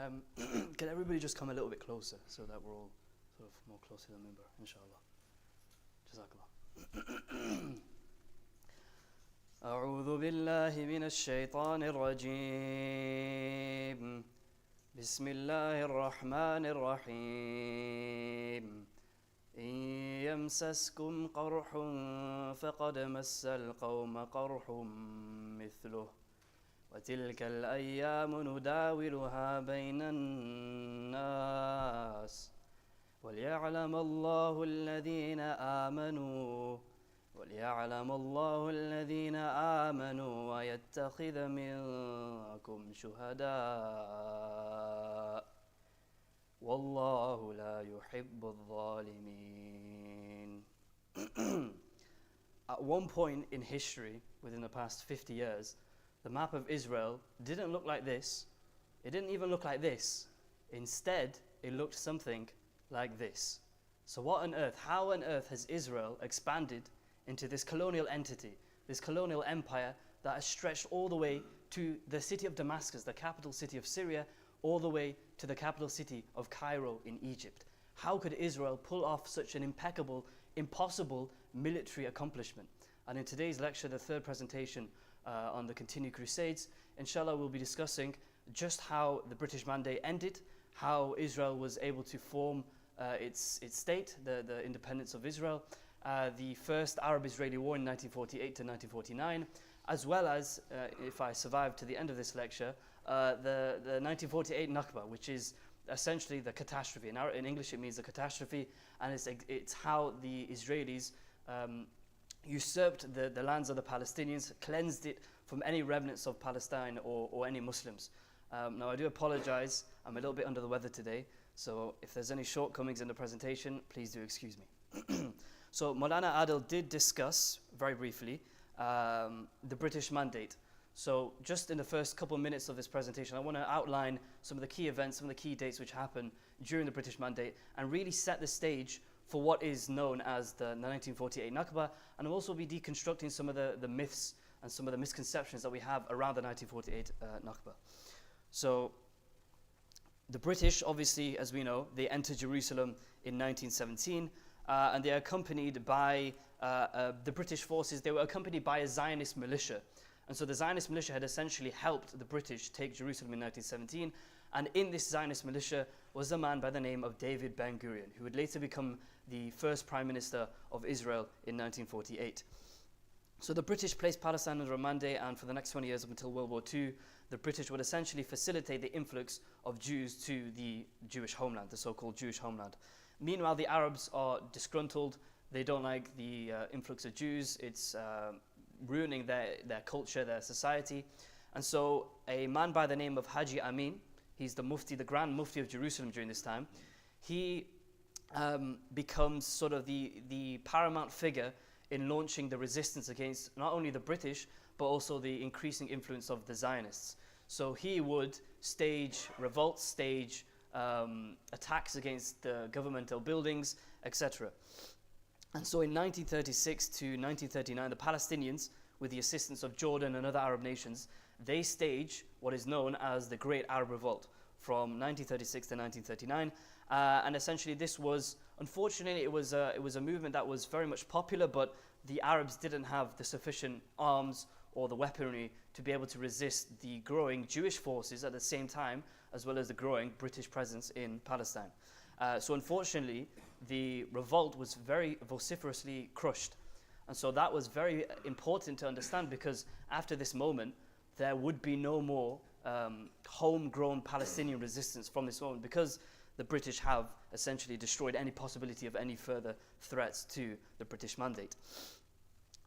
Can everybody just come a little bit closer so that we're all sort of more close to the member, inshallah. Jazakallah. أعوذ بالله من الشيطان الرجيم بسم الله الرحمن الرحيم إن يمسسكم قرح فقد مس القوم قرح مثله وتلك الأيام نداولها بين الناس وليعلم الله الذين آمنوا ويتخذ منكم شهداء والله لا يحب الظالمين. At one point in history, within the past 50 years, the map of Israel didn't look like this. It didn't even look like this. Instead, it looked something like this. So what on earth, how on earth has Israel expanded into this colonial entity, this colonial empire that has stretched all the way to the city of Damascus, the capital city of Syria, all the way to the capital city of Cairo in Egypt? How could Israel pull off such an impeccable, impossible military accomplishment? And in today's lecture, the third presentation on the continued Crusades, inshallah we'll be discussing just how the British Mandate ended, how Israel was able to form its state, the independence of Israel, the first Arab-Israeli war in 1948 to 1949, as well as, if I survive to the end of this lecture, the 1948 Nakba, which is essentially the catastrophe. In English it means the catastrophe, and it's how the Israelis usurped the lands of the Palestinians, cleansed it from any remnants of Palestine or any Muslims. Now I do apologize, I'm a little bit under the weather today, so if there's any shortcomings in the presentation, please do excuse me. So Maulana Adil did discuss, very briefly, the British Mandate. So just in the first couple of minutes of this presentation, I want to outline some of the key events, some of the key dates which happened during the British Mandate, and really set the stage for what is known as the 1948 Nakba, and I'll also be deconstructing some of the myths and some of the misconceptions that we have around the 1948 Nakba. So the British, obviously, as we know, they entered Jerusalem in 1917, and they are accompanied by the British forces. They were accompanied by a Zionist militia. And so the Zionist militia had essentially helped the British take Jerusalem in 1917. And in this Zionist militia was a man by the name of David Ben-Gurion, who would later become the first Prime Minister of Israel in 1948. So the British placed Palestine under a mandate, and for the next 20 years up until World War II, the British would essentially facilitate the influx of Jews to the Jewish homeland, the so-called Jewish homeland. Meanwhile, the Arabs are disgruntled. They don't like the influx of Jews. It's ruining their culture, their society. And so a man by the name of Haji Amin, he's the Mufti, the Grand Mufti of Jerusalem during this time, he becomes sort of the paramount figure in launching the resistance against not only the British, but also the increasing influence of the Zionists. So he would stage revolts, stage attacks against the governmental buildings, etc. And so in 1936 to 1939, the Palestinians, with the assistance of Jordan and other Arab nations, they stage what is known as the Great Arab Revolt from 1936 to 1939. And essentially this was, unfortunately, it was a movement that was very much popular, but the Arabs didn't have the sufficient arms or the weaponry to be able to resist the growing Jewish forces at the same time, as well as the growing British presence in Palestine. So unfortunately, the revolt was very vociferously crushed. And so that was very important to understand, because after this moment, there would be no more homegrown Palestinian resistance from this moment, because the British have essentially destroyed any possibility of any further threats to the British Mandate.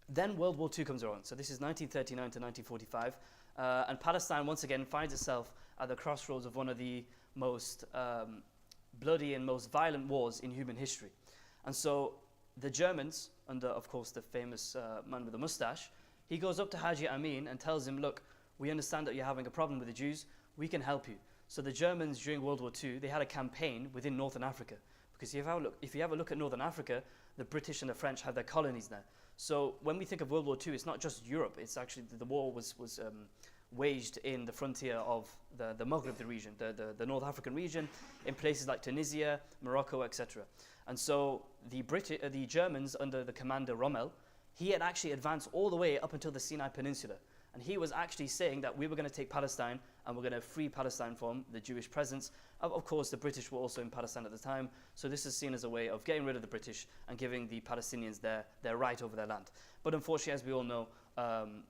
Then World War II comes around. So this is 1939 to 1945. And Palestine once again finds itself at the crossroads of one of the most bloody and most violent wars in human history. And so the Germans, under of course the famous man with the mustache, he goes up to Haji Amin and tells him, look, we understand that you're having a problem with the Jews, we can help you. So the Germans during World War II, they had a campaign within Northern Africa, because if you have a look at Northern Africa, the British and the French have their colonies there. So when we think of World War II, it's not just Europe, it's actually the war was waged in the frontier of the Maghreb region, the North African region, in places like Tunisia, Morocco, etc. And so the Germans under the commander Rommel, he had actually advanced all the way up until the Sinai Peninsula. And he was actually saying that we were going to take Palestine and we're going to free Palestine from the Jewish presence. Of course, the British were also in Palestine at the time, so this is seen as a way of getting rid of the British and giving the Palestinians their right over their land. But unfortunately, as we all know,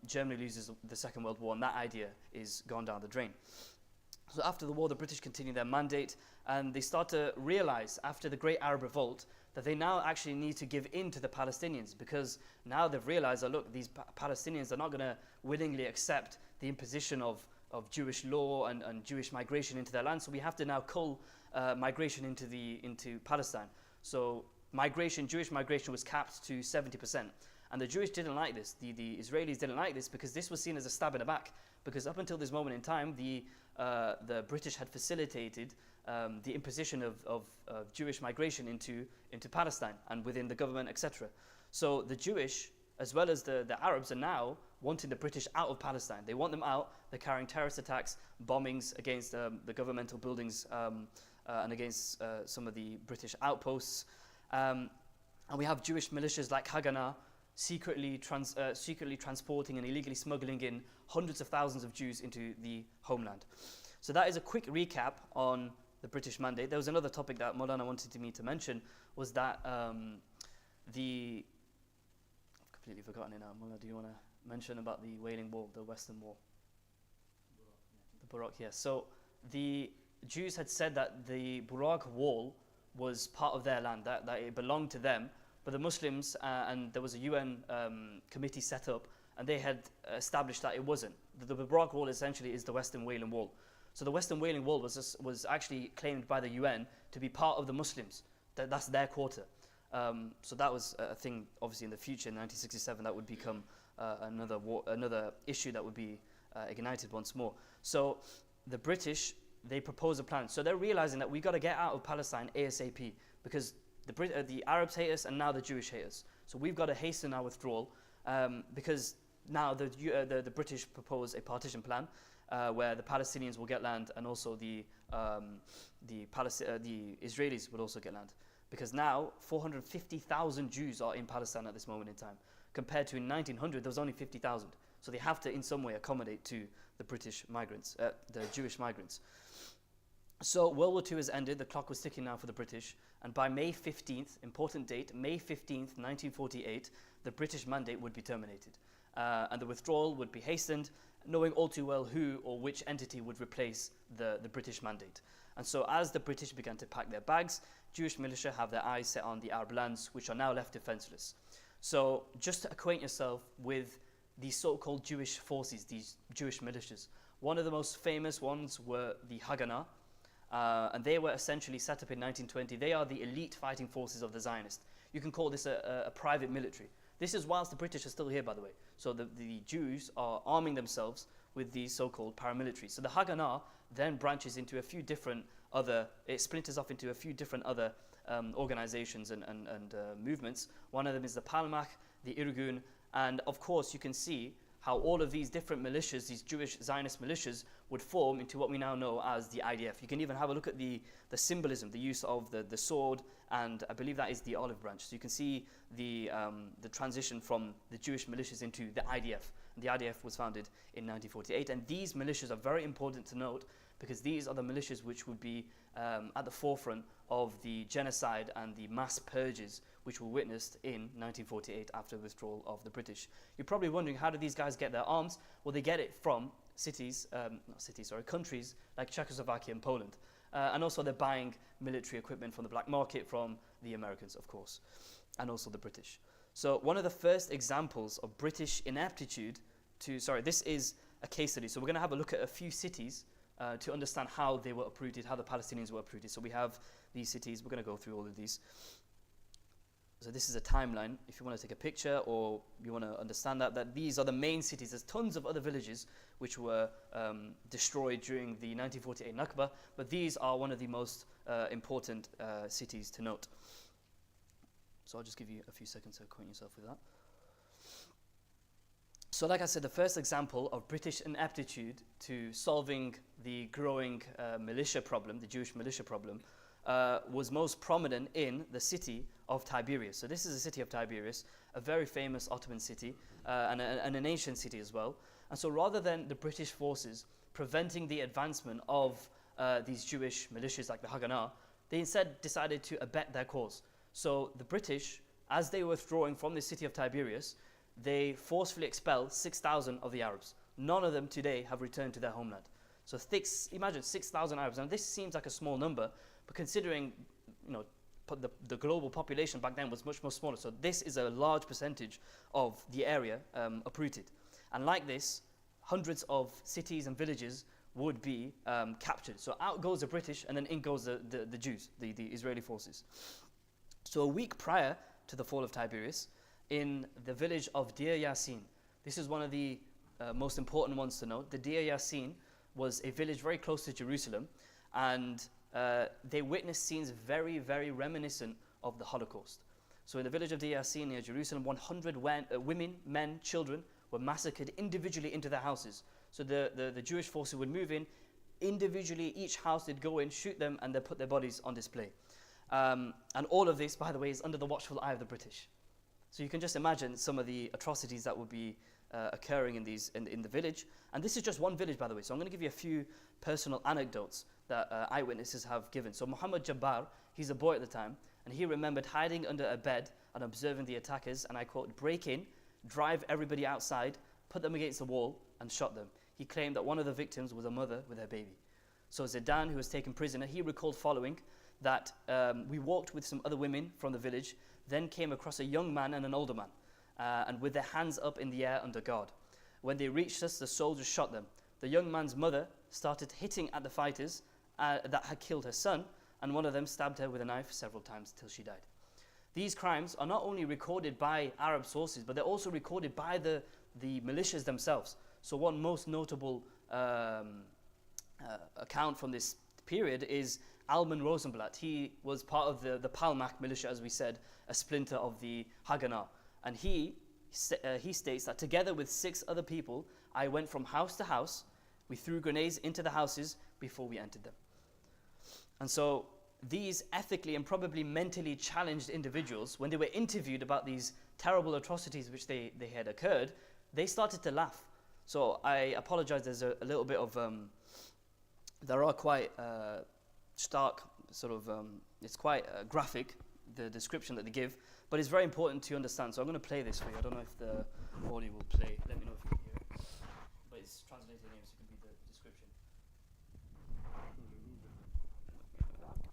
Germany loses the Second World War, and that idea is gone down the drain. So after the war, the British continue their mandate, and they start to realize, after the Great Arab Revolt, that they now actually need to give in to the Palestinians, because now they've realized that, look, these Palestinians are not going to willingly accept the imposition of Jewish law and Jewish migration into their land, so we have to now cull migration into Palestine. So Jewish migration was capped to 70%. And the Jewish didn't like this, the Israelis didn't like this, because this was seen as a stab in the back. Because up until this moment in time, the British had facilitated the imposition of Jewish migration into Palestine and within the government, etc. So the Jewish, as well as the Arabs, are now wanting the British out of Palestine. They want them out. They're carrying terrorist attacks, bombings against the governmental buildings and against some of the British outposts. And we have Jewish militias like Haganah, secretly transporting and illegally smuggling in hundreds of thousands of Jews into the homeland. So that is a quick recap on the British Mandate. There was another topic that Maulana wanted me to mention, was that I've completely forgotten it now. Maulana, do you want to mention about the Wailing Wall, the Western Wall? The Burak, yes. So the Jews had said that the Burak Wall was part of their land, that it belonged to them. But the Muslims, and there was a UN committee set up, and they had established that it wasn't. The Burak Wall essentially is the Western Wailing Wall. So the Western Wailing Wall was actually claimed by the UN to be part of the Muslims. That's their quarter. So that was a thing, obviously, in the future, in 1967, that would become another issue that would be ignited once more. So the British, they propose a plan. So they're realizing that we've got to get out of Palestine ASAP, because the Arabs hate us and now the Jewish hate us. So we've got to hasten our withdrawal, because now the British propose a partition plan where the Palestinians will get land, and also the Israelis will also get land. Because now 450,000 Jews are in Palestine at this moment in time, compared to in 1900 there was only 50,000. So they have to in some way accommodate to the British migrants, the Jewish migrants. So World War II has ended, the clock was ticking now for the British, and by May 15th, important date, May 15th, 1948, the British Mandate would be terminated. And the withdrawal would be hastened, knowing all too well who or which entity would replace the British Mandate. And so as the British began to pack their bags, Jewish militia have their eyes set on the Arab lands, which are now left defenseless. So just to acquaint yourself with these so-called Jewish forces, these Jewish militias, one of the most famous ones were the Haganah, and they were essentially set up in 1920. They are the elite fighting forces of the Zionists. You can call this a private military. This is whilst the British are still here, by the way. So the Jews are arming themselves with these so-called paramilitaries. So the Haganah then branches into a few different other, it splinters off into a few different other organizations and movements. One of them is the Palmach, the Irgun, and of course you can see how all of these different militias, these Jewish Zionist militias, would form into what we now know as the IDF. You can even have a look at the symbolism, the use of the sword, and I believe that is the olive branch. So you can see the transition from the Jewish militias into the IDF. And the IDF was founded in 1948, and these militias are very important to note, because these are the militias which would be at the forefront of the genocide and the mass purges which were witnessed in 1948 after the withdrawal of the British. You're probably wondering, how do these guys get their arms? Well, they get it from countries like Czechoslovakia and Poland. And also they're buying military equipment from the black market from the Americans, of course, and also the British. So one of the first examples of British ineptitude this is a case study. So we're going to have a look at a few cities to understand how they were uprooted, how the Palestinians were uprooted. So we have these cities. We're going to go through all of these. So this is a timeline. If you want to take a picture or you want to understand that these are the main cities. There's tons of other villages which were destroyed during the 1948 Nakba, but these are one of the most important cities to note. So I'll just give you a few seconds to acquaint yourself with that. So like I said, the first example of British ineptitude to solving the growing militia problem, the Jewish militia problem, was most prominent in the city of Tiberias. So this is the city of Tiberias, a very famous Ottoman city and an ancient city as well. And so rather than the British forces preventing the advancement of these Jewish militias like the Haganah, they instead decided to abet their cause. So the British, as they were withdrawing from the city of Tiberias, they forcefully expelled 6,000 of the Arabs. None of them today have returned to their homeland. So imagine 6,000 Arabs. And this seems like a small number, but considering the global population back then was much more smaller. So this is a large percentage of the area uprooted. And like this, hundreds of cities and villages would be captured. So out goes the British, and then in goes the Jews, the Israeli forces. So a week prior to the fall of Tiberias, in the village of Deir Yassin, this is one of the most important ones to note. The Deir Yassin was a village very close to Jerusalem, and they witnessed scenes very, very reminiscent of the Holocaust. So in the village of Deir Yassin near Jerusalem, 100 women, men, children were massacred individually into their houses. So the Jewish forces would move in, individually each house they'd go in, shoot them, and they'd put their bodies on display. And all of this, by the way, is under the watchful eye of the British. So you can just imagine some of the atrocities that would be occurring in the village. And this is just one village, by the way. So I'm going to give you a few personal anecdotes that eyewitnesses have given. So Muhammad Jabbar, he's a boy at the time, and he remembered hiding under a bed and observing the attackers, and I quote, break in, drive everybody outside, put them against the wall, and shot them. He claimed that one of the victims was a mother with her baby. So Zidane, who was taken prisoner, he recalled following that we walked with some other women from the village, then came across a young man and an older man, and with their hands up in the air under guard. When they reached us, the soldiers shot them. The young man's mother started hitting at the fighters that had killed her son, and one of them stabbed her with a knife several times till she died. These crimes are not only recorded by Arab sources, but they're also recorded by the militias themselves. So one most notable account from this period is Alman Rosenblatt. He was part of the Palmach militia, as we said, a splinter of the Haganah. And he states that together with 6 other people, I went from house to house. We threw grenades into the houses before we entered them. And so these ethically and probably mentally challenged individuals, when they were interviewed about these terrible atrocities which they had occurred, they started to laugh. So I apologize, there's a little bit of, there are quite stark, sort of, it's quite graphic, the description that they give, but it's very important to understand. So I'm going to play this for you. I don't know if the audio will play. Let me know if you can hear it. But it's translated here, so it can be the description.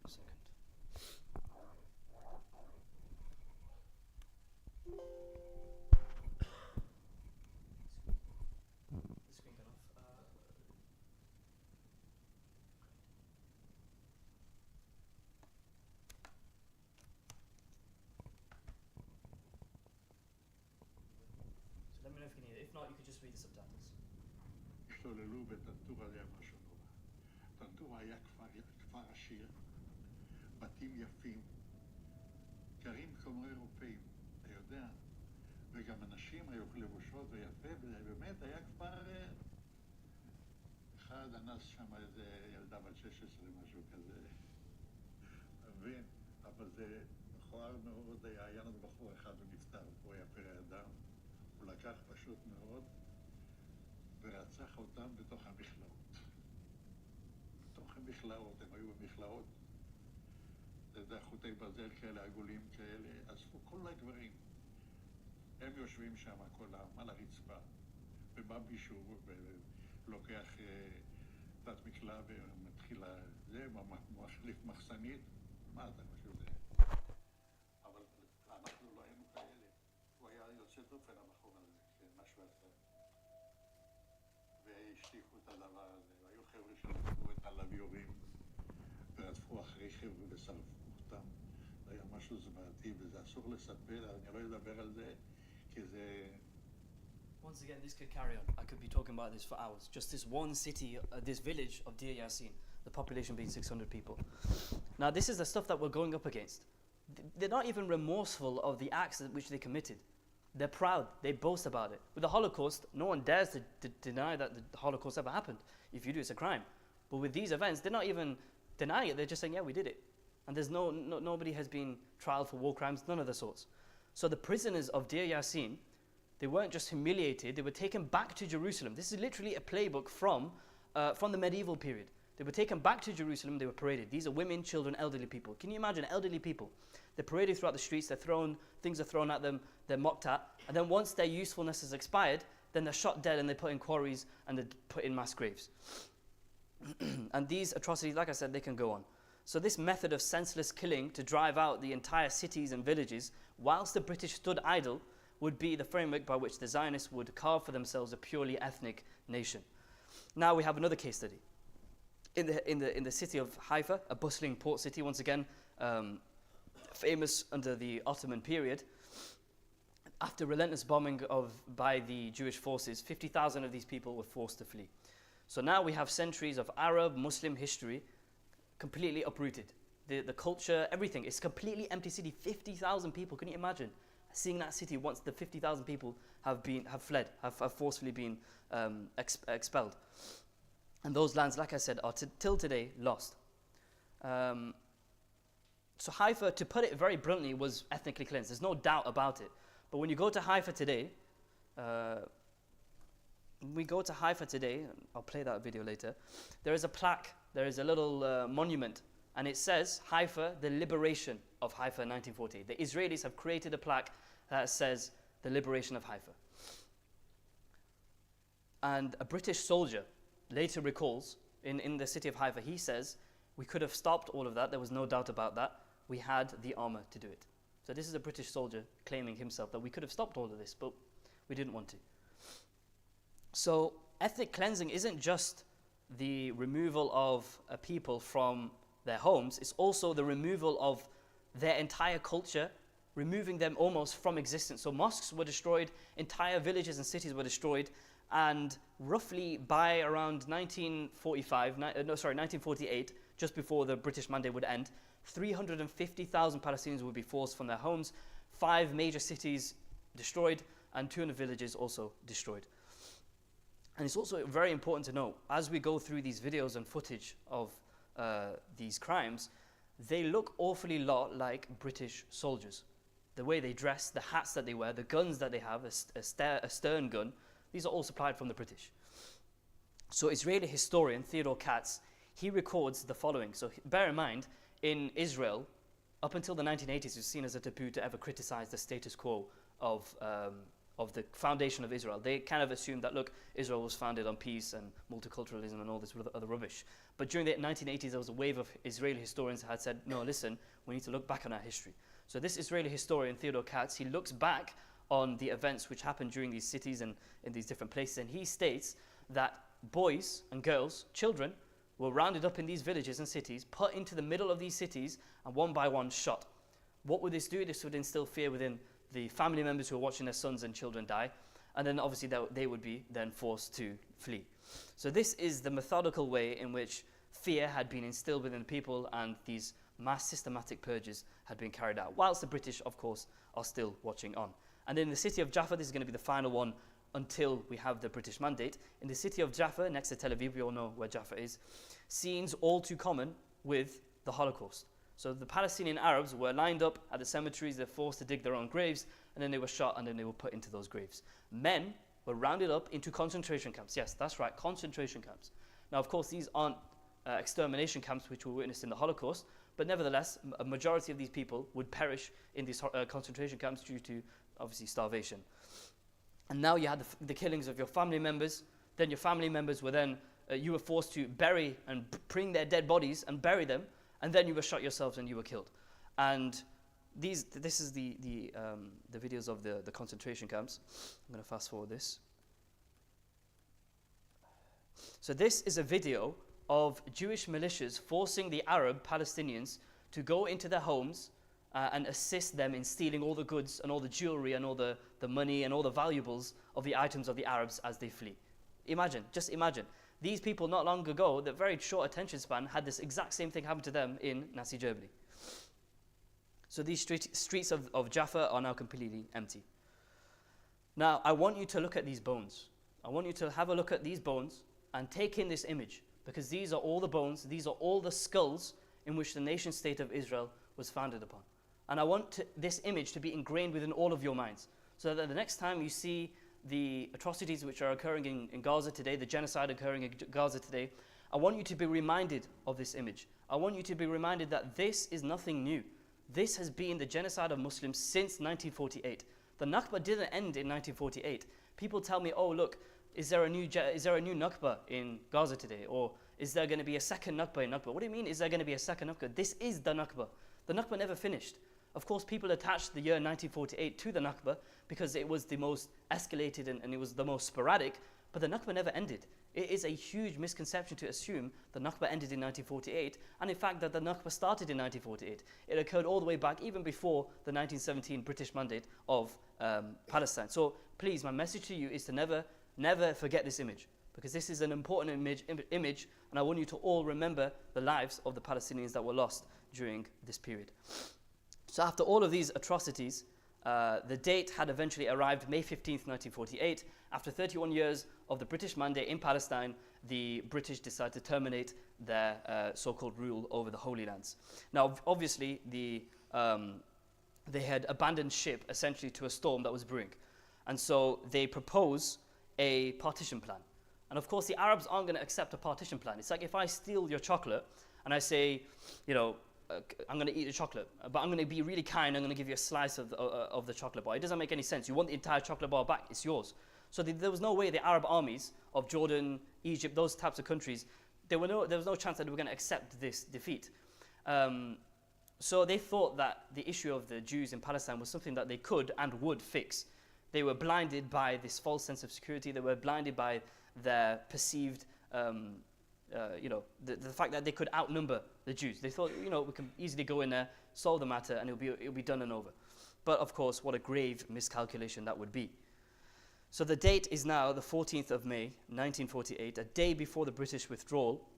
A second. The screen cut off. So let me know if you can hear it. If not, you could just read the subtitles. השתוללו בטנטורה היה משהו נורא. טנטורה היה כפר עשיר, בתים יפים, קרים כמו אירופאים, אתה יודע, וגם אנשים היו לבושות ויפה, ובאמת היה כפר... אחד אנס שם איזה ילדה בת 16, משהו כזה, מבין? אבל זה מכוער מאוד, היה לנו בחור אחד ונפטר, הוא היה פרא אדם, הוא לקח פשוט מאוד, ורצח אותם בתוך המכלאות. בתוך המכלאות, הם היו במכלאות. אתה יודע, חוטי ברזל כאלה, עגולים כאלה, אספו כל הגברים. הם יושבים שם, כולם, על הרצפה. ובא מישהו ולוקח תת מקלע ומתחיל זה, מחליף מחסנית. מה אתה חושב זה? אבל אנחנו לא היינו כאלה. הוא היה יוצא דופן הבחור הזה, משהו אחר. והשתיקו את הדבר הזה, והיו חבר'ה שלקחו את הלוויורים ורדפו אחרי חבר'ה ושרפו אותם. זה היה משהו זוועתי, וזה אסור לספר, אני לא אדבר על זה, כי זה... Once again, this could carry on. I could be talking about this for hours. Just this one city, this village of Deir Yassin, the population being 600 people. Now, this is the stuff that we're going up against. They're not even remorseful of the acts which they committed. They're proud. They boast about it. With the Holocaust, no one dares to deny that the Holocaust ever happened. If you do, it's a crime. But with these events, they're not even denying it. They're just saying, yeah, we did it. And there's nobody has been trialed for war crimes, none of the sorts. So the prisoners of Deir Yassin, they weren't just humiliated, they were taken back to Jerusalem. This is literally a playbook from the medieval period. They were taken back to Jerusalem, they were paraded. These are women, children, elderly people. Can you imagine elderly people? They're paraded throughout the streets, things are thrown at them, they're mocked at, and then once their usefulness has expired, then they're shot dead and they're put in quarries and they're put in mass graves. And these atrocities, like I said, they can go on. So this method of senseless killing to drive out the entire cities and villages, whilst the British stood idle, would be the framework by which the Zionists would carve for themselves a purely ethnic nation. Now we have another case study. In the city of Haifa, a bustling port city, once again, famous under the Ottoman period, after relentless bombing by the Jewish forces, 50,000 of these people were forced to flee. So now we have centuries of Arab, Muslim history completely uprooted. The culture, everything, it's a completely empty city. 50,000 people, can you imagine seeing that city once the 50,000 people have fled, have forcefully been expelled? And those lands, like I said, are till today lost. So Haifa, to put it very bluntly, was ethnically cleansed. There's no doubt about it. But when you go to Haifa today, I'll play that video later, there is a plaque, there is a little monument, and it says, Haifa, the liberation of Haifa 1948. The Israelis have created a plaque that says, the liberation of Haifa. And a British soldier later recalls, in the city of Haifa, he says, we could have stopped all of that, there was no doubt about that, we had the armor to do it. So this is a British soldier claiming himself that we could have stopped all of this, but we didn't want to. So ethnic cleansing isn't just the removal of a people from their homes, it's also the removal of their entire culture, removing them almost from existence. So mosques were destroyed, entire villages and cities were destroyed, and roughly by around 1948, just before the British Mandate would end, 350,000 Palestinians would be forced from their homes, 5 major cities destroyed, and 200 villages also destroyed. And it's also very important to know, as we go through these videos and footage of these crimes, they look awfully lot like British soldiers. The way they dress, the hats that they wear, the guns that they have, a stern gun, these are all supplied from the British. So Israeli historian Theodore Katz, he records the following. So bear in mind, in Israel, up until the 1980s, it was seen as a taboo to ever criticize the status quo of the foundation of Israel. They kind of assumed that, look, Israel was founded on peace and multiculturalism and all this other rubbish. But during the 1980s, there was a wave of Israeli historians that had said, no, listen, we need to look back on our history. So this Israeli historian, Theodore Katz, he looks back on the events which happened during these cities and in these different places, and he states that boys and girls, children, were rounded up in these villages and cities, put into the middle of these cities, and one by one shot. What would this do? This would instill fear within the family members who are watching their sons and children die, and then obviously they would be then forced to flee. So this is the methodical way in which fear had been instilled within the people, and these mass systematic purges had been carried out, whilst the British, of course, are still watching on. And in the city of Jaffa, this is going to be the final one until we have the British Mandate. In the city of Jaffa, next to Tel Aviv, we all know where Jaffa is, scenes all too common with the Holocaust. So the Palestinian Arabs were lined up at the cemeteries, they're forced to dig their own graves, and then they were shot and then they were put into those graves. Men were rounded up into concentration camps. Yes, that's right, concentration camps. Now, of course, these aren't extermination camps which were witnessed in the Holocaust, but nevertheless, a majority of these people would perish in these concentration camps due to, obviously, starvation. And now you had the killings of your family members. Then your family members were then, you were forced to bury and bring their dead bodies and bury them, and then you were shot yourselves and you were killed. And this is the videos of the concentration camps. I'm going to fast forward this. So this is a video of Jewish militias forcing the Arab Palestinians to go into their homes and assist them in stealing all the goods and all the jewelry and all the money and all the valuables of the items of the Arabs as they flee. Imagine, just imagine. These people not long ago, the very short attention span, had this exact same thing happen to them in Nazi Germany. So these streets of Jaffa are now completely empty. Now, I want you to look at these bones. I want you to have a look at these bones and take in this image, because these are all the bones, these are all the skulls in which the nation state of Israel was founded upon. And I want this image to be ingrained within all of your minds, so that the next time you see the atrocities which are occurring in Gaza today, the genocide occurring in Gaza today, I want you to be reminded of this image. I want you to be reminded that this is nothing new. This has been the genocide of Muslims since 1948. The Nakba didn't end in 1948. People tell me, oh look, is there a new Nakba in Gaza today? Or is there going to be a second Nakba in Nakba? What do you mean, is there going to be a second Nakba? This is the Nakba. The Nakba never finished. Of course, people attached the year 1948 to the Nakba because it was the most escalated and it was the most sporadic, but the Nakba never ended. It is a huge misconception to assume the Nakba ended in 1948, and in fact that the Nakba started in 1948. It occurred all the way back even before the 1917 British Mandate of Palestine. So please, my message to you is to never forget this image, because this is an important image, and I want you to all remember the lives of the Palestinians that were lost during this period. So after all of these atrocities, the date had eventually arrived, May 15th, 1948. After 31 years of the British Mandate in Palestine, the British decided to terminate their so-called rule over the Holy Lands. Now, obviously, they had abandoned ship essentially to a storm that was brewing. And so they propose a partition plan. And of course, the Arabs aren't going to accept a partition plan. It's like if I steal your chocolate and I say, you know, I'm going to eat the chocolate, but I'm going to be really kind, I'm going to give you a slice of the chocolate bar. It doesn't make any sense. You want the entire chocolate bar back, it's yours. So there was no way the Arab armies of Jordan, Egypt, those types of countries, there was no chance that they were going to accept this defeat. So they thought that the issue of the Jews in Palestine was something that they could and would fix. They were blinded by this false sense of security. They were blinded by their perceived the fact that they could outnumber the Jews. They thought, we can easily go in there, solve the matter, and it'll be done and over. But of course, what a grave miscalculation that would be. So the date is now the 14th of May, 1948, a day before the British withdrawal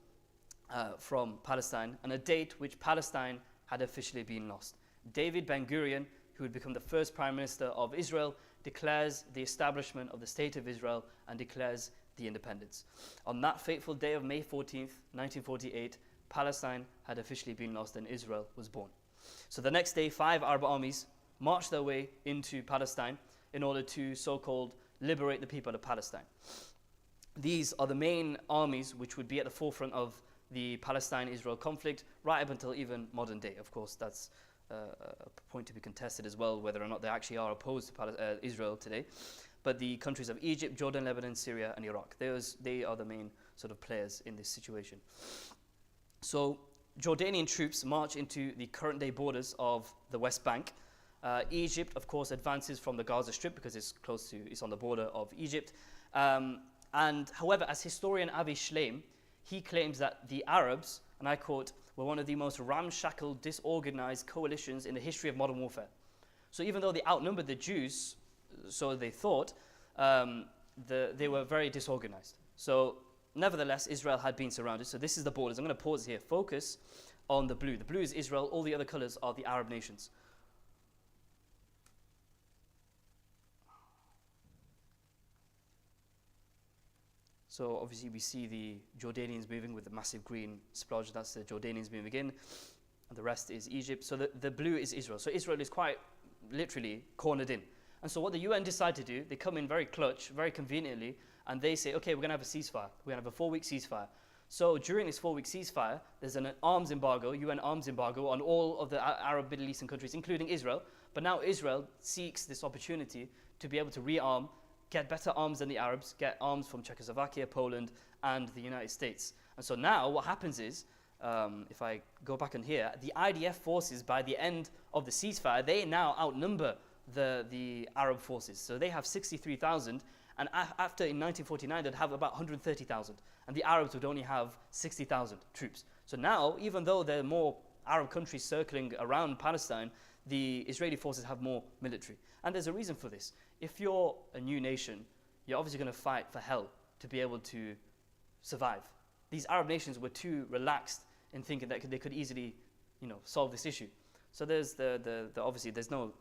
from Palestine, and a date which Palestine had officially been lost. David Ben-Gurion, who would become the first Prime Minister of Israel, declares the establishment of the State of Israel and declares the independence. On that fateful day of May 14th, 1948, Palestine had officially been lost and Israel was born. So the next day, 5 Arab armies marched their way into Palestine in order to so-called liberate the people of Palestine. These are the main armies which would be at the forefront of the Palestine-Israel conflict right up until even modern day. Of course, that's a point to be contested as well, whether or not they actually are opposed to Israel today. But the countries of Egypt, Jordan, Lebanon, Syria, and Iraq, they are the main sort of players in this situation. So Jordanian troops march into the current-day borders of the West Bank. Egypt, of course, advances from the Gaza Strip because it's on the border of Egypt. And however, as historian Avi Shleim, he claims that the Arabs, and I quote, were one of the most ramshackle, disorganized coalitions in the history of modern warfare. So even though they outnumbered the Jews, so they thought, they were very disorganized. So nevertheless, Israel had been surrounded. So this is the borders. I'm going to pause here. Focus on the blue. The blue is Israel. All the other colors are the Arab nations. So obviously we see the Jordanians moving with the massive green splodge. That's the Jordanians moving in. And the rest is Egypt. So the blue is Israel. So Israel is quite literally cornered in. And so what the UN decide to do, they come in very clutch, very conveniently, and they say, okay, we're going to have a ceasefire. We're going to have a 4-week ceasefire. So during this 4-week ceasefire, there's an arms embargo, UN arms embargo, on all of the Arab Middle Eastern countries, including Israel. But now Israel seeks this opportunity to be able to rearm, get better arms than the Arabs, get arms from Czechoslovakia, Poland, and the United States. And so now what happens is, if I go back on here, the IDF forces, by the end of the ceasefire, they now outnumber the Arab forces. So they have 63,000, and after in 1949 they'd have about 130,000, and the Arabs would only have 60,000 troops. So now, even though there are more Arab countries circling around Palestine, the Israeli forces have more military. And there's a reason for this. If you're a new nation, you're obviously going to fight for hell to be able to survive. These Arab nations were too relaxed in thinking that they could easily, solve this issue. So there's obviously there's no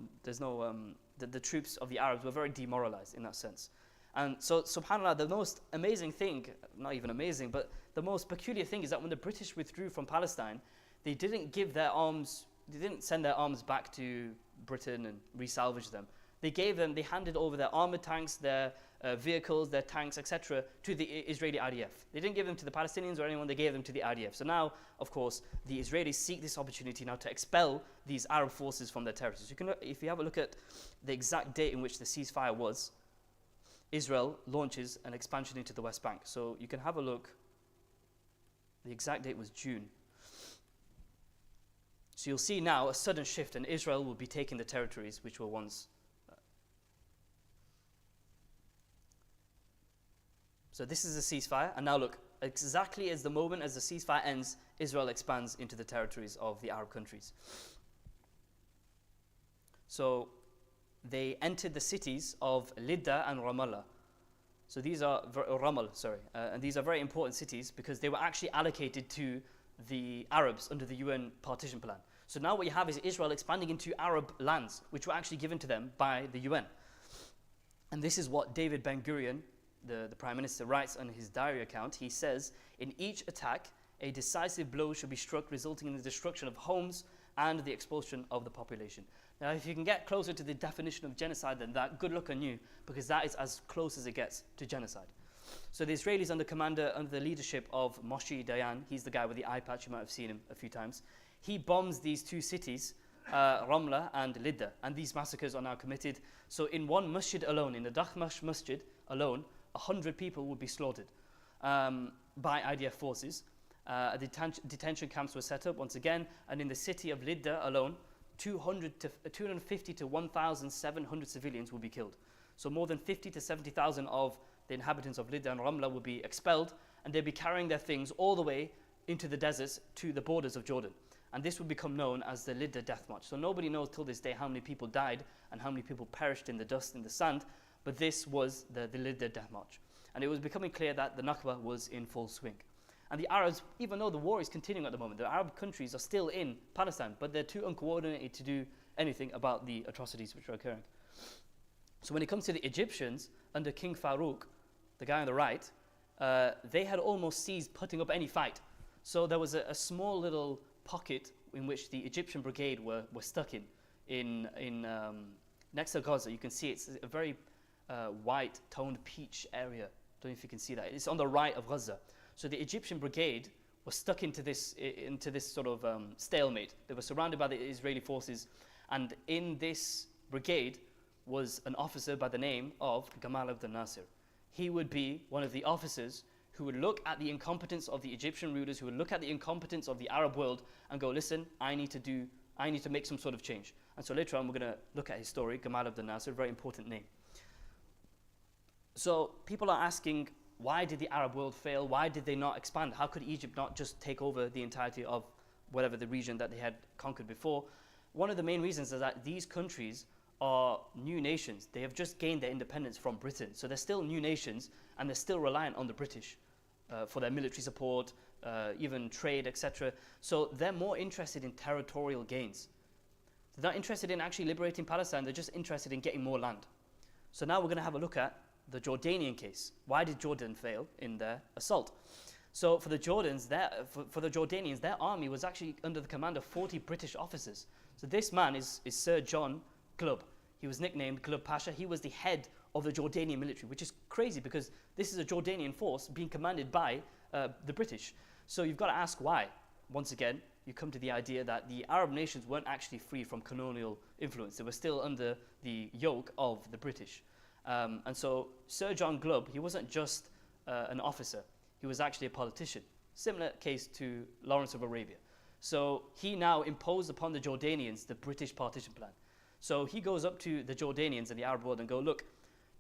the troops of the Arabs were very demoralized in that sense. And so, subhanAllah, the most amazing thing, not even amazing, but the most peculiar thing is that when the British withdrew from Palestine, they didn't give their arms, they didn't send their arms back to Britain and resalvage them. They handed over their armored tanks, their vehicles, their tanks, etc. to the Israeli IDF. They didn't give them to the Palestinians or anyone, they gave them to the IDF. So now, of course, the Israelis seek this opportunity now to expel these Arab forces from their territories. You can, if you have a look at the exact date in which the ceasefire was, Israel launches an expansion into the West Bank. So you can have a look. The exact date was June. So you'll see now a sudden shift, and Israel will be taking the territories which were once. So this is a ceasefire, and now look, exactly as the moment as the ceasefire ends, Israel expands into the territories of the Arab countries. So they entered the cities of Lidda and Ramallah. So these are and these are very important cities because they were actually allocated to the Arabs under the UN partition plan. So now what you have is Israel expanding into Arab lands, which were actually given to them by the UN. And this is what David Ben-Gurion, the Prime Minister, writes on his diary account. He says, in each attack, a decisive blow should be struck, resulting in the destruction of homes and the expulsion of the population. Now, if you can get closer to the definition of genocide than that, good luck on you, because that is as close as it gets to genocide. So the Israelis under the leadership of Moshe Dayan, he's the guy with the eye patch, you might have seen him a few times, he bombs these two cities, Ramla and Lidda, and these massacres are now committed. So in one masjid alone, in the Dakhmash masjid alone, 100 people would be slaughtered by IDF forces. Detention camps were set up once again, and in the city of Lidda alone, 250 to 1,700 civilians will be killed. So more than 50 to 70,000 of the inhabitants of Lidda and Ramla will be expelled, and they'll be carrying their things all the way into the deserts to the borders of Jordan. And this will become known as the Lidda Death March. So nobody knows till this day how many people died and how many people perished in the dust, in the sand, but this was the Lidda Death March. And it was becoming clear that the Nakba was in full swing. And the Arabs, even though the war is continuing at the moment, the Arab countries are still in Palestine, but they're too uncoordinated to do anything about the atrocities which are occurring. So when it comes to the Egyptians, under King Farouk, the guy on the right, they had almost ceased putting up any fight. So there was a small little pocket in which the Egyptian brigade were stuck in next to Gaza. You can see it's a very white toned peach area. Don't know if you can see that. It's on the right of Gaza. So the Egyptian brigade was stuck into this sort of stalemate. They were surrounded by the Israeli forces, and in this brigade was an officer by the name of Gamal Abdel Nasser. He would be one of the officers who would look at the incompetence of the Egyptian rulers, who would look at the incompetence of the Arab world and go, listen, I need to make some sort of change. And so later on we're going to look at his story, Gamal Abdel Nasser, a very important name. So people are asking, why did the Arab world fail? Why did they not expand? How could Egypt not just take over the entirety of whatever the region that they had conquered before? One of the main reasons is that these countries are new nations. They have just gained their independence from Britain. So they're still new nations, and they're still reliant on the British for their military support, even trade, etc. So they're more interested in territorial gains. They're not interested in actually liberating Palestine. They're just interested in getting more land. So now we're going to have a look at the Jordanian case. Why did Jordan fail in their assault? So for the Jordanians, their army was actually under the command of 40 British officers. So this man is Sir John Glubb. He was nicknamed Glubb Pasha. He was the head of the Jordanian military, which is crazy because this is a Jordanian force being commanded by the British. So you've got to ask why. Once again, you come to the idea that the Arab nations weren't actually free from colonial influence. They were still under the yoke of the British. And so Sir John Glubb, he wasn't just an officer. He was actually a politician. Similar case to Lawrence of Arabia. So he now imposed upon the Jordanians the British partition plan. So he goes up to the Jordanians and the Arab world and go, look,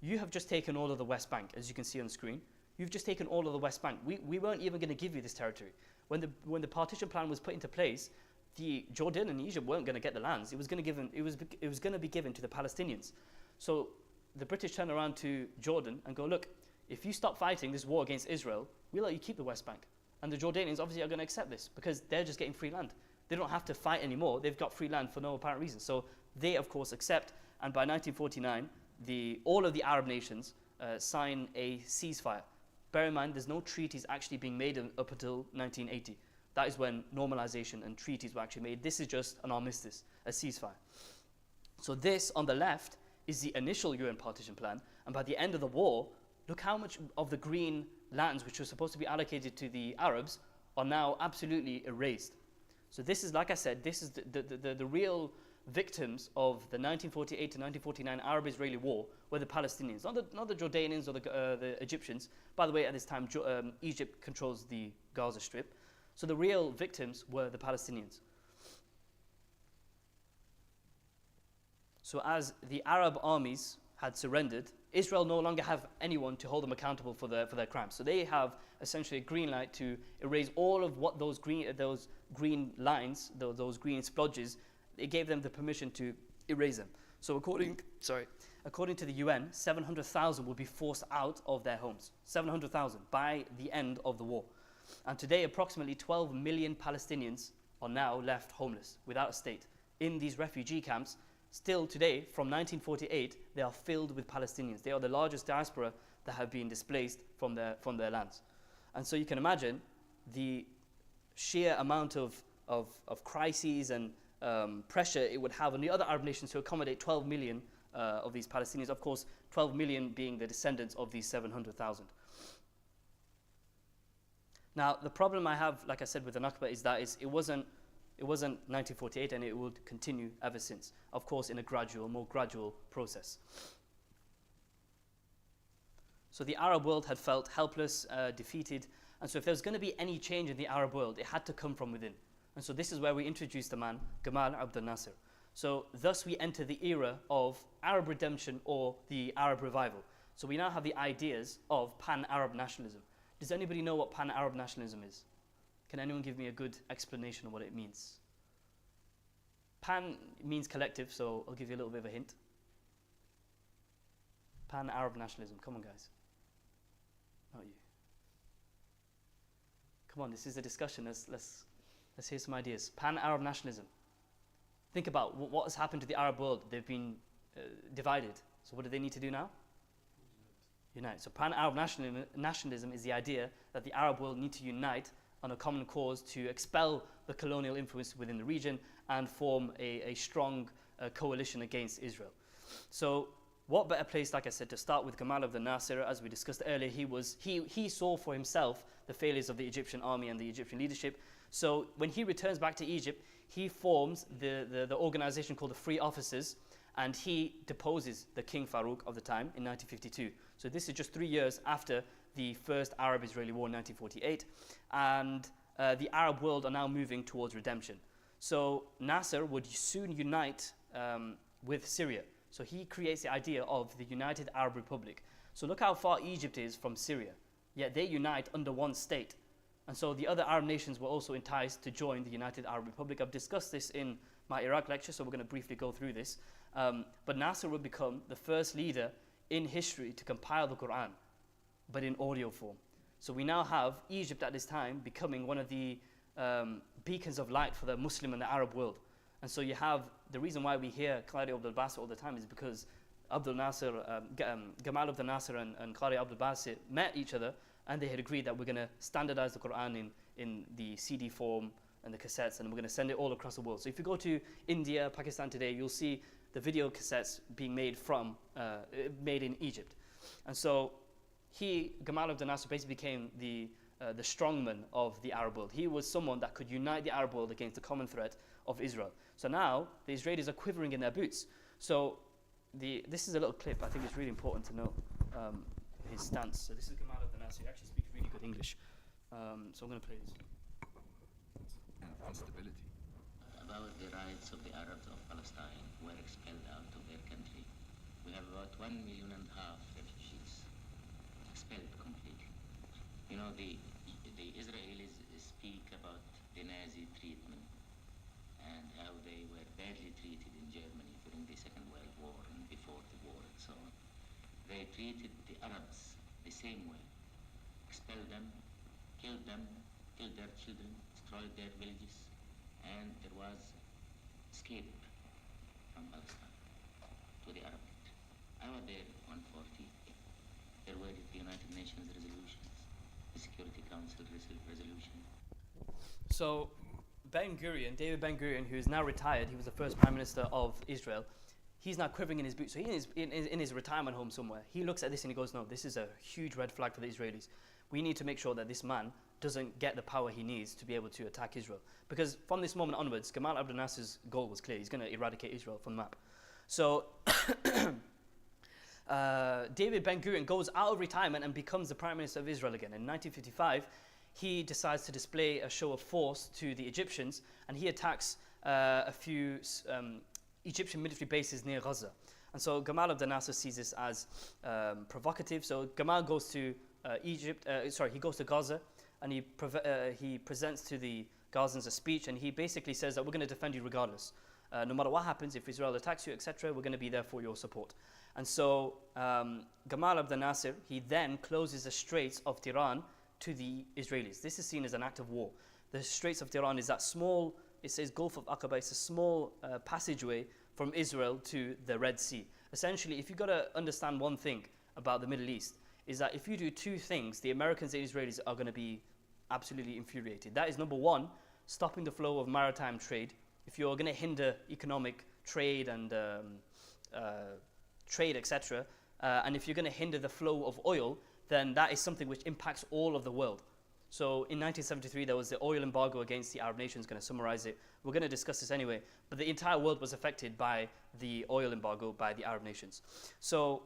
you have just taken all of the West Bank, as you can see on the screen. You've just taken all of the West Bank. We weren't even going to give you this territory. When the partition plan was put into place, the Jordan and Egypt weren't going to get the lands. It was going to be given to the Palestinians. So the British turn around to Jordan and go, look, if you stop fighting this war against Israel, we'll let you keep the West Bank. And the Jordanians obviously are going to accept this because they're just getting free land. They don't have to fight anymore. They've got free land for no apparent reason. So they, of course, accept, And by 1949, all of the Arab nations sign a ceasefire. Bear in mind, there's no treaties actually being made up until 1980. That is when normalization and treaties were actually made. This is just an armistice, a ceasefire. So this, on the left, is the initial UN partition plan. And by the end of the war, look how much of the green lands, which were supposed to be allocated to the Arabs, are now absolutely erased. So this is, like I said, this is the real victims of the 1948 to 1949 Arab-Israeli war were the Palestinians, not the Jordanians or the Egyptians. By the way, at this time, Egypt controls the Gaza Strip. So the real victims were the Palestinians. So as the Arab armies had surrendered, Israel no longer have anyone to hold them accountable for their crimes. So they have essentially a green light to erase all of what those green lines, those green splodges. It gave them the permission to erase them. So according to the UN, 700,000 will be forced out of their homes. 700,000 by the end of the war. And today, approximately 12 million Palestinians are now left homeless, without a state, in these refugee camps. Still today, from 1948, they are filled with Palestinians. They are the largest diaspora that have been displaced from their lands. And so you can imagine the sheer amount of crises and pressure it would have on the other Arab nations to accommodate 12 million of these Palestinians. Of course, 12 million being the descendants of these 700,000. Now, the problem I have, like I said, with the Nakba is that it wasn't 1948, and it would continue ever since. Of course, in a more gradual process. So the Arab world had felt helpless, defeated, and so if there was going to be any change in the Arab world, it had to come from within. And so this is where we introduced the man, Gamal Abdel Nasser. So thus we enter the era of Arab redemption or the Arab revival. So we now have the ideas of pan-Arab nationalism. Does anybody know what pan-Arab nationalism is? Can anyone give me a good explanation of what it means? Pan means collective, so I'll give you a little bit of a hint. Pan-Arab nationalism. Come on, guys. Not you. Come on, this is a discussion. Let's hear some ideas. Pan-Arab nationalism. Think about what has happened to the Arab world. They've been divided. So what do they need to do now? Unite. So pan-Arab nationalism is the idea that the Arab world need to unite on a common cause to expel the colonial influence within the region and form a strong coalition against Israel. So what better place, like I said, to start with Gamal Abdel Nasser. As we discussed earlier, he saw for himself the failures of the Egyptian army and the Egyptian leadership. So when he returns back to Egypt, he forms the organization called the Free Officers, and he deposes the King Farouk of the time in 1952. So this is just 3 years after the first Arab-Israeli war in 1948, and the Arab world are now moving towards redemption. So Nasser would soon unite with Syria. So he creates the idea of the United Arab Republic. So look how far Egypt is from Syria, yet they unite under one state. And so the other Arab nations were also enticed to join the United Arab Republic. I've discussed this in my Iraq lecture, so we're going to briefly go through this. But Nasser would become the first leader in history to compile the Quran, but in audio form. So we now have Egypt at this time becoming one of the beacons of light for the Muslim and the Arab world. And so you have, the reason why we hear Qari Abdul Basit all the time is because Gamal Abdel Nasser and Qari Abdul Basit met each other, and they had agreed that we're going to standardize the Quran in the CD form and the cassettes, and we're going to send it all across the world. So if you go to India, Pakistan today, you'll see the video cassettes being made in Egypt. And so Gamal Abdel Nasser basically became the strongman of the Arab world. He was someone that could unite the Arab world against the common threat of Israel. So now the Israelis are quivering in their boots. So this is a little clip. I think it's really important to know his stance. So this is Gamal Abdel Nasser. He actually speaks really good English. So I'm going to play this. Instability. About the rights of the Arabs of Palestine who were expelled out of their country. We have about 1.5 million refugees expelled completely. You know, the Israelis speak about the Nazi treatment and how they were badly treated in Germany during the Second World War and before the war and so on. They treated the Arabs the same way. Expelled them, killed their children, destroyed their villages, and there was escape from Palestine. to the Arab country. I was there in 140. There were the United Nations resolutions, the Security Council resolution. So Ben-Gurion, David Ben-Gurion, who is now retired, he was the first Prime Minister of Israel, he's now quivering in his boots. So he is in his retirement home somewhere. He looks at this and he goes, no, this is a huge red flag for the Israelis. We need to make sure that this man doesn't get the power he needs to be able to attack Israel. Because from this moment onwards, Gamal Abdel Nasser's goal was clear. He's going to eradicate Israel from the map. So David Ben-Gurion goes out of retirement and becomes the Prime Minister of Israel again. In 1955, he decides to display a show of force to the Egyptians, and he attacks a few Egyptian military bases near Gaza. And so Gamal Abdel Nasser sees this as provocative. So Gamal goes to he goes to Gaza, and he presents to the Gazans a speech, and he basically says that we're going to defend you regardless. No matter what happens, if Israel attacks you, etc., we're going to be there for your support. And so Gamal Abdel Nasser, he then closes the Straits of Tiran to the Israelis. This is seen as an act of war. The Straits of Tiran is that small, it says Gulf of Aqaba, it's a small passageway from Israel to the Red Sea. Essentially, if you've got to understand one thing about the Middle East, is that if you do two things, the Americans and Israelis are going to be absolutely infuriated. That is, number one, stopping the flow of maritime trade. If you're going to hinder economic trade and trade, etc., and if you're going to hinder the flow of oil, then that is something which impacts all of the world. So in 1973, there was the oil embargo against the Arab nations. Going to summarize it. We're going to discuss this anyway. But the entire world was affected by the oil embargo by the Arab nations. So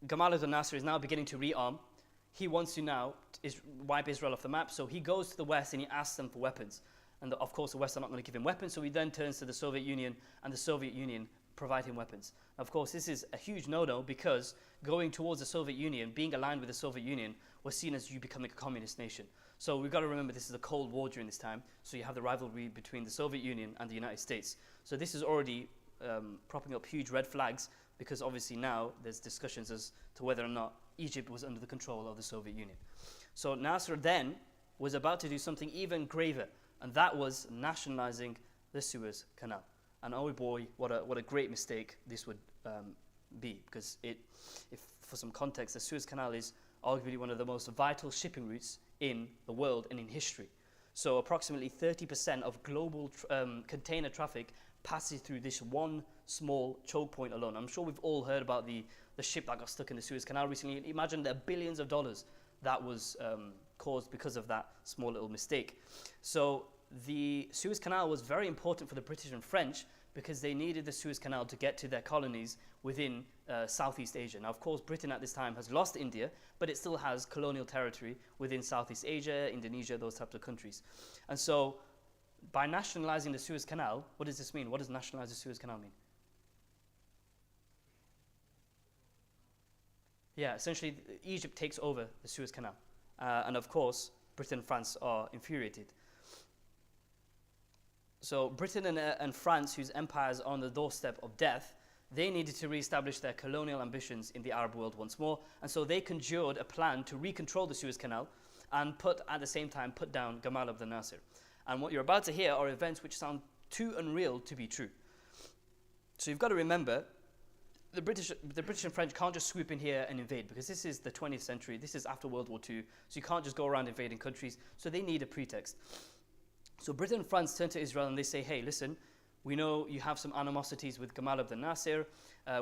Gamal Abdel Nasser is now beginning to rearm. He wants to now wipe Israel off the map. So he goes to the West and he asks them for weapons. And of course, the West are not going to give him weapons. So he then turns to the Soviet Union, and the Soviet Union provide him weapons. Of course, this is a huge no-no, because going towards the Soviet Union, being aligned with the Soviet Union, was seen as you becoming a communist nation. So we've got to remember this is a Cold War during this time. So you have the rivalry between the Soviet Union and the United States. So this is already propping up huge red flags, because obviously now there's discussions as to whether or not Egypt was under the control of the Soviet Union. So Nasser then was about to do something even graver, and that was nationalizing the Suez Canal. And oh boy, what a great mistake this would be, because if for some context, the Suez Canal is arguably one of the most vital shipping routes in the world and in history. So approximately 30% of global container traffic passes through this one small choke point alone. I'm sure we've all heard about the ship that got stuck in the Suez Canal recently. Imagine the billions of dollars that was caused because of that small little mistake. So the Suez Canal was very important for the British and French, because they needed the Suez Canal to get to their colonies within Southeast Asia. Now, of course, Britain at this time has lost India, but it still has colonial territory within Southeast Asia, Indonesia, those types of countries. And so, by nationalizing the Suez Canal, what does this mean? What does nationalize the Suez Canal mean? Yeah, essentially, Egypt takes over the Suez Canal. And of course, Britain and France are infuriated. So Britain and France, whose empires are on the doorstep of death, they needed to re-establish their colonial ambitions in the Arab world once more. And so they conjured a plan to recontrol the Suez Canal and at the same time put down Gamal Abdel Nasser. And what you're about to hear are events which sound too unreal to be true. So you've got to remember, the British and French can't just swoop in here and invade, because this is the 20th century, this is after World War II, so you can't just go around invading countries, so they need a pretext. So Britain and France turn to Israel and they say, hey, listen, we know you have some animosities with Gamal Abdel Nasser,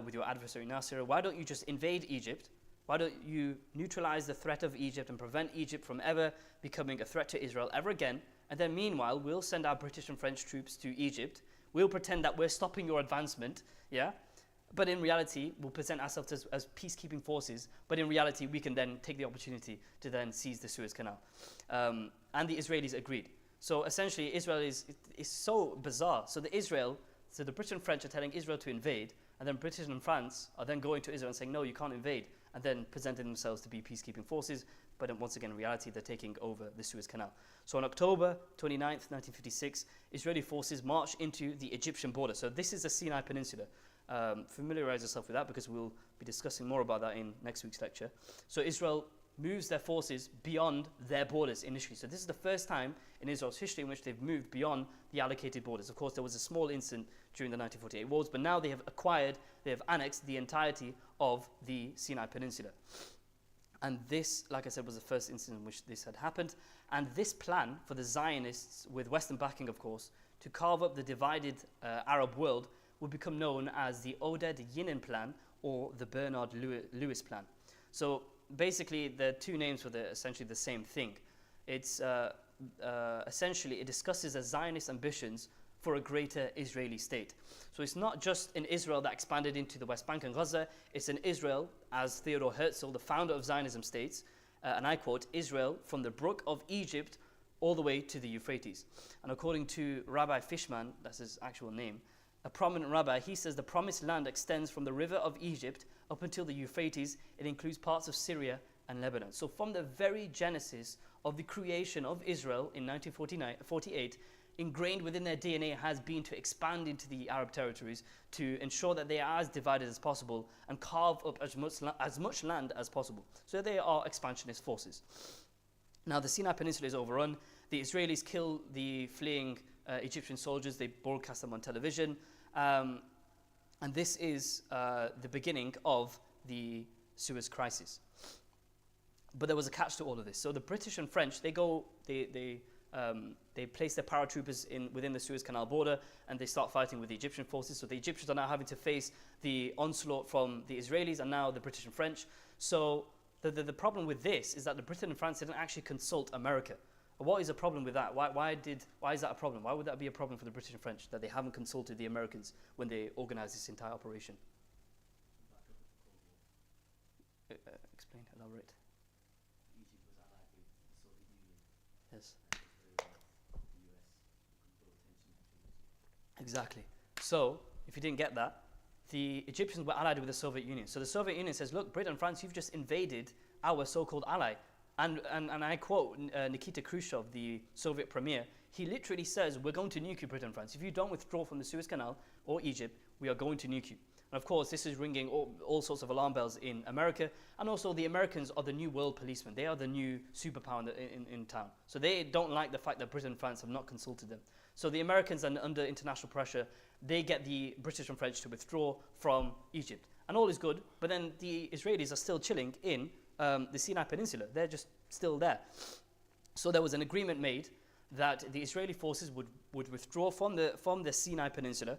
with your adversary Nasser. Why don't you just invade Egypt? Why don't you neutralize the threat of Egypt and prevent Egypt from ever becoming a threat to Israel ever again? And then meanwhile, we'll send our British and French troops to Egypt. We'll pretend that we're stopping your advancement, yeah? But in reality, we'll present ourselves as peacekeeping forces. But in reality, we can then take the opportunity to then seize the Suez Canal. And the Israelis agreed. So essentially, Israel is so bizarre. So the British and French are telling Israel to invade, and then British and France are then going to Israel and saying, no, you can't invade, and then presenting themselves to be peacekeeping forces. But once again, in reality, they're taking over the Suez Canal. So on October 29th, 1956, Israeli forces march into the Egyptian border. So this is the Sinai Peninsula. Familiarize yourself with that, because we'll be discussing more about that in next week's lecture. So Israel moves their forces beyond their borders initially. So this is the first time in Israel's history in which they've moved beyond the allocated borders. Of course, there was a small incident during the 1948 wars, but now they have annexed the entirety of the Sinai Peninsula. And this, like I said, was the first incident in which this had happened. And this plan for the Zionists, with Western backing, of course, to carve up the divided Arab world would become known as the Oded Yinin plan or the Bernard Lewis plan. So basically, the two names were essentially the same thing. It's essentially, it discusses the Zionist ambitions for a greater Israeli state. So it's not just in Israel that expanded into the West Bank and Gaza, it's in Israel, as Theodor Herzl, the founder of Zionism, states, and I quote, Israel from the brook of Egypt all the way to the Euphrates. And according to Rabbi Fishman, that's his actual name, a prominent rabbi, he says the promised land extends from the river of Egypt up until the Euphrates. It includes parts of Syria and Lebanon. So from the very genesis of the creation of Israel in 1948, ingrained within their DNA has been to expand into the Arab territories to ensure that they are as divided as possible and carve up as much land as possible. So they are expansionist forces. Now the Sinai Peninsula is overrun. The Israelis kill the fleeing Egyptian soldiers. They broadcast them on television. And this is the beginning of the Suez Crisis. But there was a catch to all of this. So the British and French, they place their paratroopers within the Suez Canal border, and they start fighting with the Egyptian forces. So the Egyptians are now having to face the onslaught from the Israelis and now the British and French. So the problem with this is that the Britain and France didn't actually consult America. What is the problem with that? Why is that a problem? Why would that be a problem for the British and French, that they haven't consulted the Americans when they organized this entire operation? Explain, elaborate. Egypt was allied with the Soviet Union. Yes. The US Exactly. So, if you didn't get that, the Egyptians were allied with the Soviet Union. So the Soviet Union says, look, Britain and France, you've just invaded our so-called ally. And I quote Nikita Khrushchev, the Soviet premier, he literally says, we're going to nuke you, Britain and France. If you don't withdraw from the Suez Canal or Egypt, we are going to nuke you. And of course, this is ringing all sorts of alarm bells in America. And also, the Americans are the new world policemen. They are the new superpower in town. So they don't like the fact that Britain and France have not consulted them. So the Americans, are under international pressure, they get the British and French to withdraw from Egypt. And all is good, but then the Israelis are still chilling in the Sinai Peninsula. They're just still there. So there was an agreement made that the Israeli forces would withdraw from the Sinai Peninsula.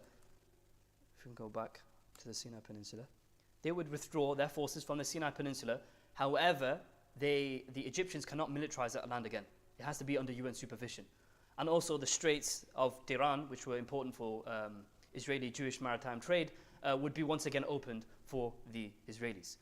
If we can go back to the Sinai Peninsula, they would withdraw their forces from the Sinai Peninsula. However, the Egyptians cannot militarize that land again. It has to be under UN supervision. And also the Straits of Tiran, which were important for Israeli Jewish maritime trade, would be once again opened for the Israelis.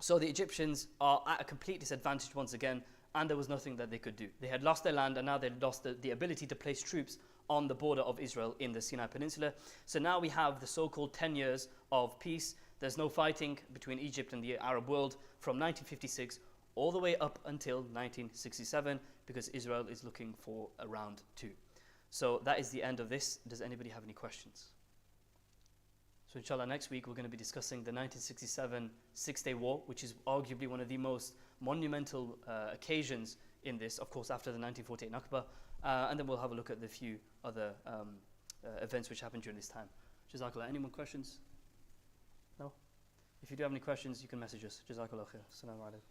So the Egyptians are at a complete disadvantage once again, and there was nothing that they could do. They had lost their land, and now they'd lost the ability to place troops on the border of Israel in the Sinai Peninsula. So now we have the so-called 10 years of peace. There's no fighting between Egypt and the Arab world from 1956 all the way up until 1967, because Israel is looking for a round two. So that is the end of this. Does anybody have any questions? So inshallah, next week we're going to be discussing the 1967 Six-Day War, which is arguably one of the most monumental occasions in this, of course, after the 1948 Nakba. And then we'll have a look at the few other events which happened during this time. Jazakallah. Any more questions? No? If you do have any questions, you can message us. Jazakallah khair. Assalamu alaikum.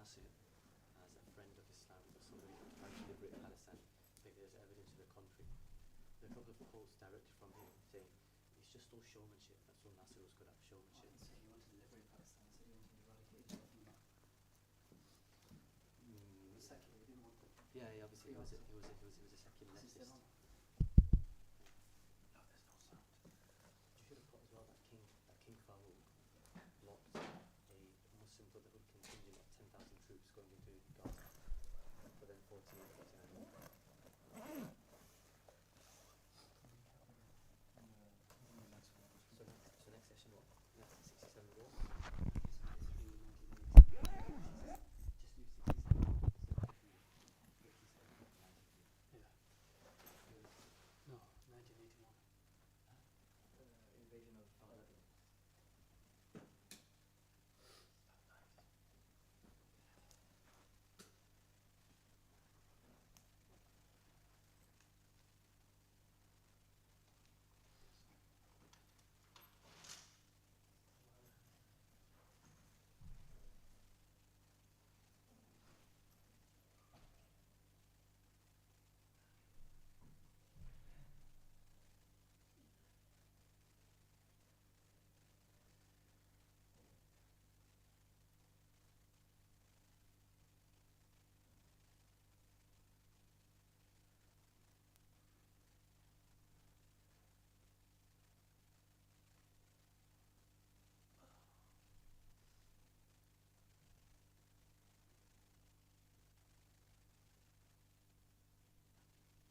al-Nasir as a friend of Islam or somebody trying to liberate Palestine, because there's evidence to the contrary. There are a couple of quotes directly from him saying, it's just all showmanship, that's all Nasir was good at, showmanship. So he wanted to liberate Palestine, so he wanted to eradicate Israel from that. Secular, he didn't want them. Yeah, obviously he was a secular Is he still leftist. on? No, there's no sound. You should have put as well that King Farouk blocked a Muslim Brotherhood contingent of 10,000 troops going into Gaza for then 49.